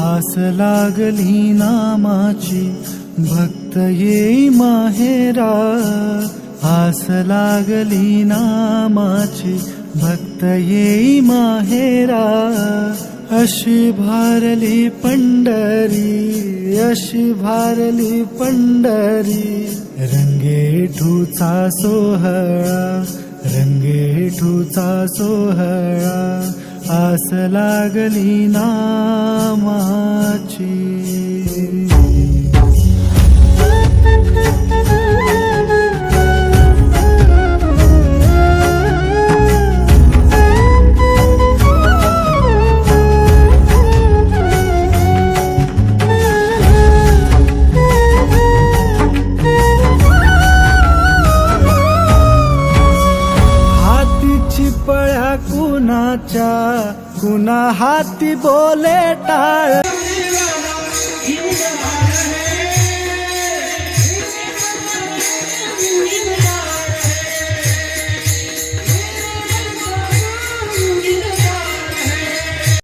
आस लागली नामाची भक्त येई माहेरा, आस लागली नामाची भक्त येई माहेरा. अशी भारली पंढरी, अशी भारली पंढरी, रंगेठूचा सोहळा, रंगेठूचा सोहळा, आस लागली नामाची. कुणाच्या कुणा हाती बोले टाळ,